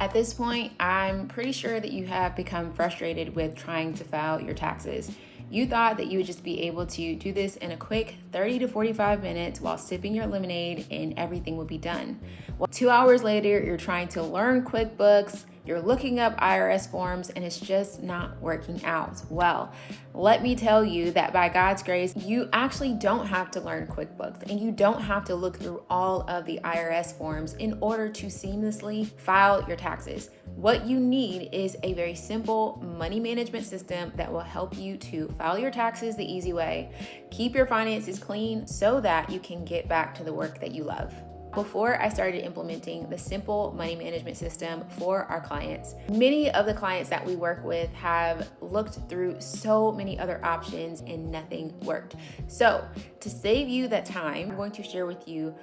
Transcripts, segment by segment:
At this point, I'm pretty sure that you have become frustrated with trying to file your taxes. You thought that you would just be able to do this in a quick 30 to 45 minutes while sipping your lemonade and everything would be done. Well, 2 hours later, you're trying to learn QuickBooks, you're looking up IRS forms, and it's just not working out. Well, let me tell you that by God's grace, you actually don't have to learn QuickBooks and you don't have to look through all of the IRS forms in order to seamlessly file your taxes. What you need is a very simple money management system that will help you to file your taxes the easy way, keep your finances clean so that you can get back to the work that you love. Before I started implementing the simple money management system for our clients, many of the clients that we work with have looked through so many other options and nothing worked. So to save you that time, I'm going to share with you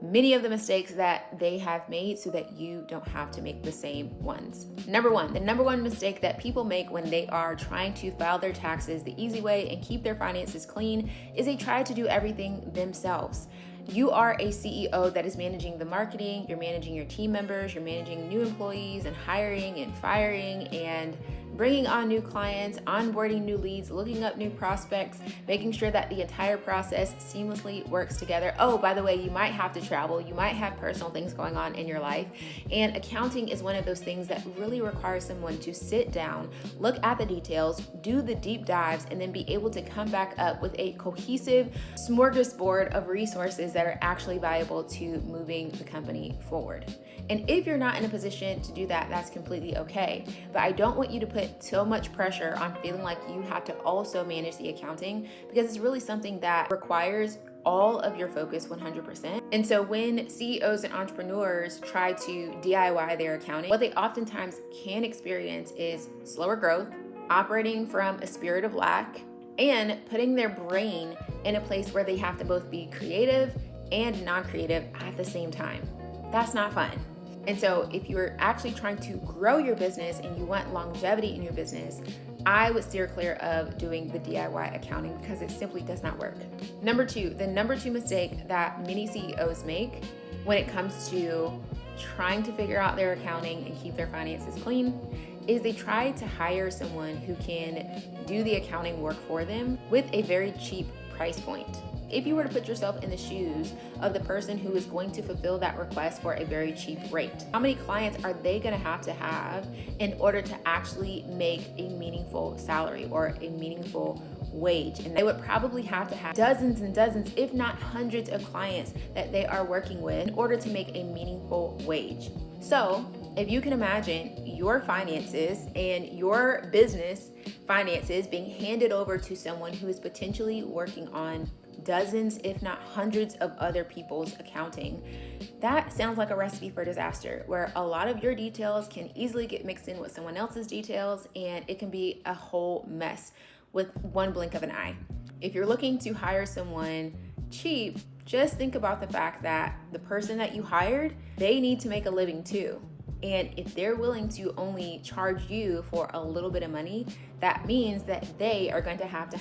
many of the mistakes that they have made so that you don't have to make the same ones. The number one mistake that people make when they are trying to file their taxes the easy way and keep their finances clean is they try to do everything themselves. You are a CEO that is managing the marketing, you're managing your team members, you're managing new employees and hiring and firing and bringing on new clients, onboarding new leads, looking up new prospects, making sure that the entire process seamlessly works together. Oh, by the way, you might have to travel, you might have personal things going on in your life, and accounting is one of those things that really requires someone to sit down, look at the details, do the deep dives, and then be able to come back up with a cohesive smorgasbord of resources that are actually valuable to moving the company forward. And if you're not in a position to do that, that's completely okay. But I don't want you to put so much pressure on feeling like you have to also manage the accounting, because it's really something that requires all of your focus 100%. And so when CEOs and entrepreneurs try to DIY their accounting, what they oftentimes can experience is slower growth, operating from a spirit of lack, and putting their brain in a place where they have to both be creative and non-creative at the same time. That's not fun. And so if you're actually trying to grow your business and you want longevity in your business, I would steer clear of doing the DIY accounting because it simply does not work. The number two mistake that many CEOs make when it comes to trying to figure out their accounting and keep their finances clean is they try to hire someone who can do the accounting work for them with a very cheap price point. If you were to put yourself in the shoes of the person who is going to fulfill that request for a very cheap rate, how many clients are they going to have in order to actually make a meaningful salary or a meaningful wage? And they would probably have to have dozens and dozens, if not hundreds of clients that they are working with in order to make a meaningful wage. So if you can imagine your finances and your business finances being handed over to someone who is potentially working on dozens, if not hundreds of other people's accounting, that sounds like a recipe for disaster, where a lot of your details can easily get mixed in with someone else's details, and it can be a whole mess with one blink of an eye. If you're looking to hire someone cheap, just think about the fact that the person that you hired, they need to make a living too. And if they're willing to only charge you for a little bit of money, that means that they are going to have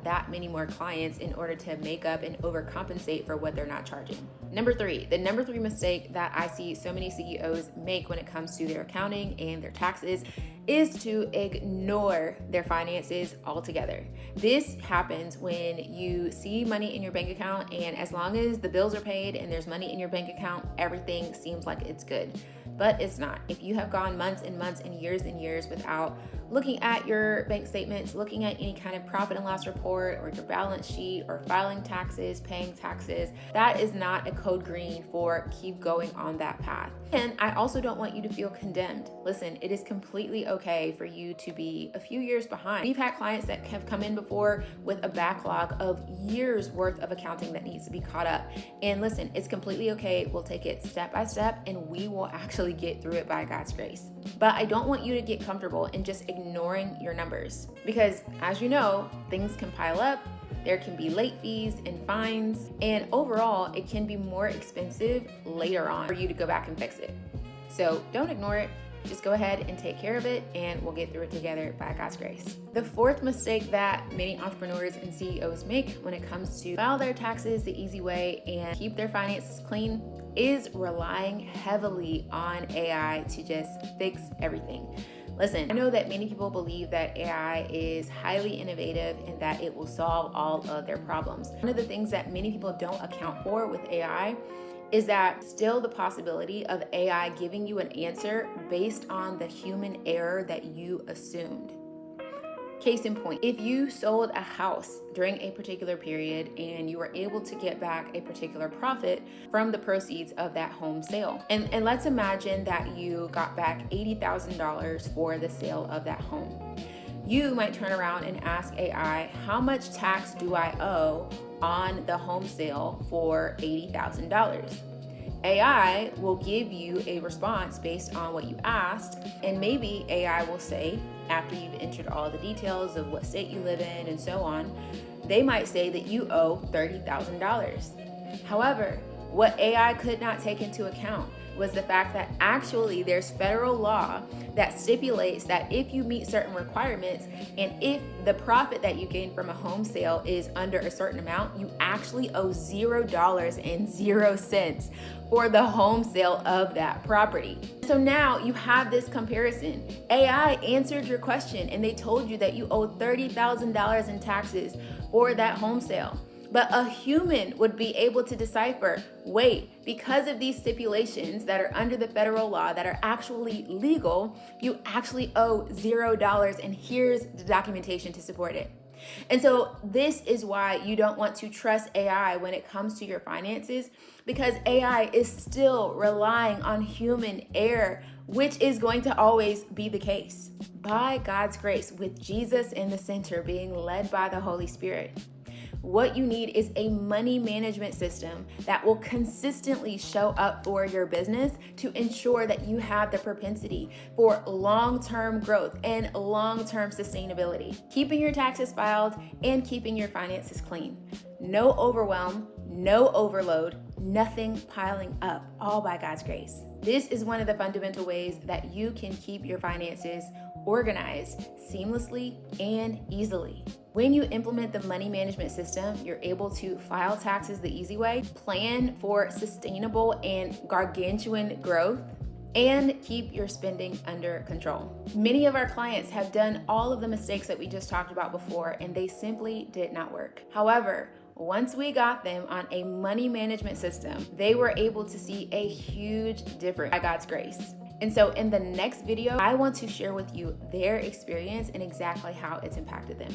that many more clients in order to make up and overcompensate for what they're not charging. The number three mistake that I see so many CEOs make when it comes to their accounting and their taxes is to ignore their finances altogether. This happens when you see money in your bank account, and as long as the bills are paid and there's money in your bank account, everything seems like it's good. But it's not. If you have gone months and months and years without looking at your bank statements, looking at any kind of profit and loss report or your balance sheet or filing taxes, paying taxes, that is not a code green for keep going on that path. And I also don't want you to feel condemned. Listen, it is completely okay for you to be a few years behind. We've had clients that have come in before with a backlog of years worth of accounting that needs to be caught up. And listen, it's completely okay. We'll take it step by step and we will actually get through it by God's grace. But I don't want you to get comfortable in just ignoring your numbers, because as you know, things can pile up. There can be late fees and fines, and overall, it can be more expensive later on for you to go back and fix it. So don't ignore it. Just go ahead and take care of it, and we'll get through it together by God's grace. The fourth mistake that many entrepreneurs and CEOs make when it comes to file their taxes the easy way and keep their finances clean is relying heavily on AI to just fix everything. Listen, I know that many people believe that AI is highly innovative and that it will solve all of their problems. One of the things that many people don't account for with AI is that still the possibility of AI giving you an answer based on the human error that you assumed. Case in point, if you sold a house during a particular period and you were able to get back a particular profit from the proceeds of that home sale, and let's imagine that you got back $80,000 for the sale of that home. You might turn around and ask AI, how much tax do I owe on the home sale for $80,000? AI will give you a response based on what you asked, and maybe AI will say, after you've entered all the details of what state you live in and so on, they might say that you owe $30,000. However, what AI could not take into account was the fact that actually there's federal law that stipulates that if you meet certain requirements and if the profit that you gain from a home sale is under a certain amount, you actually owe $0.00 for the home sale of that property. So now you have this comparison. AI answered your question and they told you that you owe $30,000 in taxes for that home sale. But a human would be able to decipher, wait, because of these stipulations that are under the federal law that are actually legal, you actually owe $0, and here's the documentation to support it. And so this is why you don't want to trust AI when it comes to your finances, because AI is still relying on human error, which is going to always be the case. By God's grace, with Jesus in the center, being led by the Holy Spirit, what you need is a money management system that will consistently show up for your business to ensure that you have the propensity for long-term growth and long-term sustainability. Keeping your taxes filed and keeping your finances clean. No overwhelm, no overload, nothing piling up, all by God's grace. This is one of the fundamental ways that you can keep your finances organized seamlessly and easily. When you implement the money management system, you're able to file taxes the easy way, plan for sustainable and gargantuan growth, and keep your spending under control. Many of our clients have done all of the mistakes that we just talked about before, and they simply did not work. However, once we got them on a money management system, they were able to see a huge difference by God's grace. And so in the next video, I want to share with you their experience and exactly how it's impacted them.